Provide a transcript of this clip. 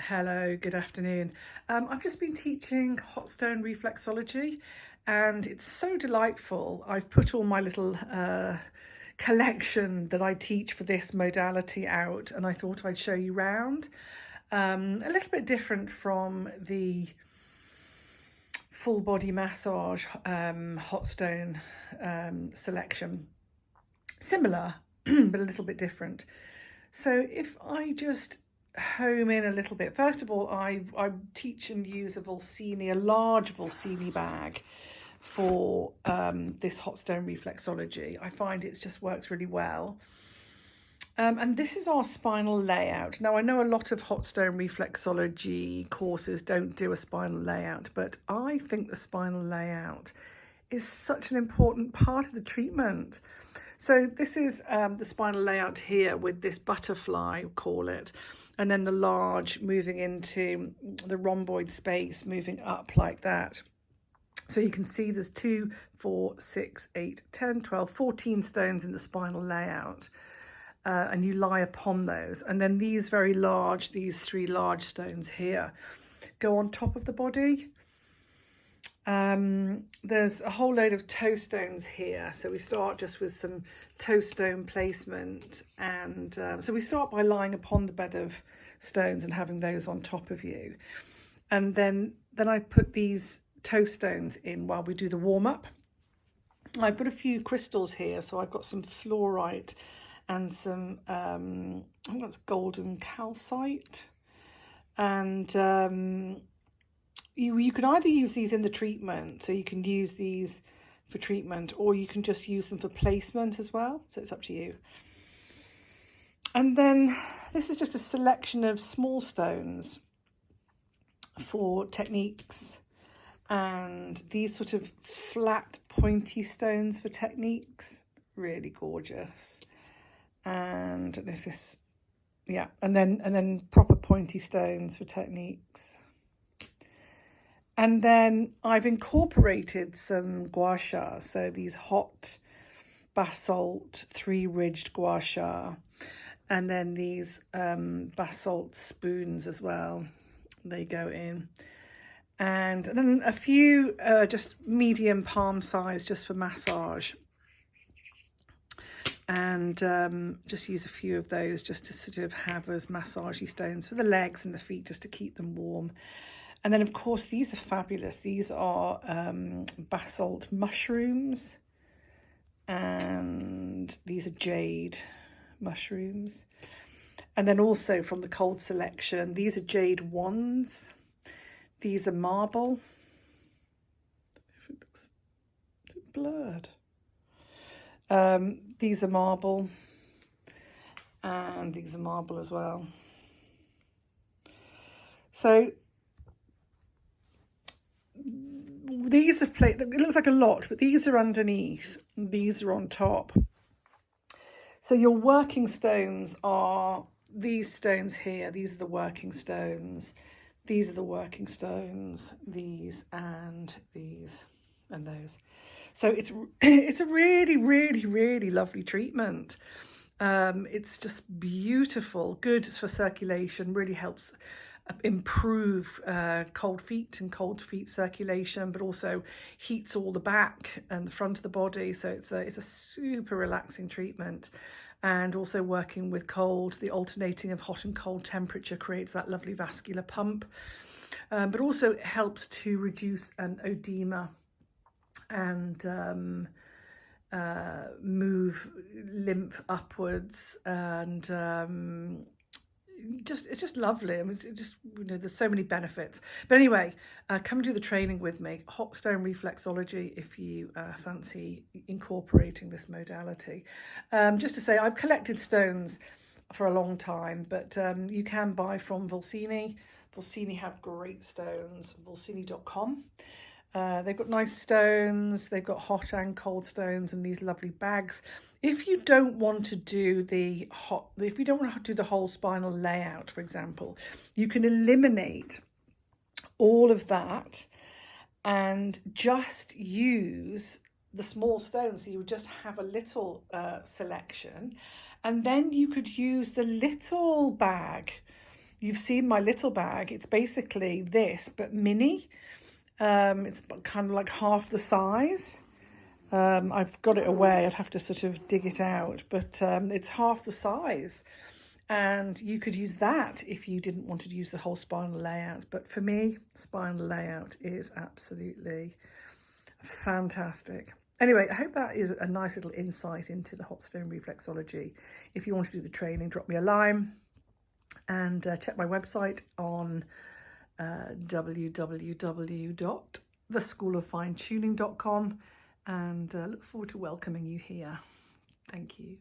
Hello, good afternoon. I've just been teaching hot stone reflexology and it's so delightful. I've put all my little collection that I teach for this modality out and I thought I'd show you round. A little bit different from the full body massage hot stone selection. Similar, but a little bit different. So if I just home in a little bit. First of all, I teach and use a large Volsini bag for this hot stone reflexology. I find it just works really well. And this is our spinal layout. Now, I know a lot of hot stone reflexology courses don't do a spinal layout, but I think the spinal layout is such an important part of the treatment. So this is the spinal layout here with this butterfly, call it, and then the large moving into the rhomboid space, moving up like that. So you can see there's 2, 4, 6, 8, 10, 12, 14 stones in the spinal layout. And you lie upon those. And then these very large, these 3 large stones here go on top of the body. There's a whole load of toe stones here, so we start just with some toe stone placement, and so we start by lying upon the bed of stones and having those on top of you, and then I put these toe stones in while we do the warm-up. I put a few crystals here, so I've got some fluorite and some I think that's golden calcite, and you can either use these in the treatment, so you can use these for treatment, or you can just use them for placement as well, so it's up to you. And then this is just a selection of small stones for techniques, and these sort of flat pointy stones for techniques, really gorgeous. And I don't know if this, yeah, and then proper pointy stones for techniques. And then I've incorporated some gua sha, so these hot basalt 3-ridged gua sha, and then these basalt spoons as well, they go in. And then a few just medium palm size just for massage. And just use a few of those just to sort of have as massagey stones for the legs and the feet, just to keep them warm. And then, of course, these are fabulous. These are basalt mushrooms, and these are jade mushrooms. And then also from the cold selection, these are jade wands. These are marble. Is it blurred? These are marble, and these are marble as well. So these are it looks like a lot, but these are underneath, these are on top. So your working stones are these stones here. These are the working stones. These are the working stones, these and these and those. So it's a really, really, really lovely treatment. It's just beautiful, good for circulation, really helps improve cold feet circulation, but also heats all the back and the front of the body. So it's a super relaxing treatment. And also working with cold, the alternating of hot and cold temperature creates that lovely vascular pump, but also it helps to reduce edema and move lymph upwards, and it's just lovely. I mean, it just, there's so many benefits. But anyway, come do the training with me, hot stone reflexology, if you fancy incorporating this modality. Just to say, I've collected stones for a long time, but you can buy from Volsini. Volsini have great stones, volsini.com. They've got nice stones, they've got hot and cold stones, and these lovely bags. If you don't want to do the whole spinal layout, for example, you can eliminate all of that and just use the small stones. So you would just have a little selection, and then you could use the little bag you've seen my little bag. It's basically this, but mini. It's kind of like half the size. I've got it away. I'd have to sort of dig it out, but it's half the size. And you could use that if you didn't want to use the whole spinal layout. But for me, spinal layout is absolutely fantastic. Anyway, I hope that is a nice little insight into the hot stone reflexology. If you want to do the training, drop me a line and check my website on www.theschooloffinetuning.com, and look forward to welcoming you here. Thank you.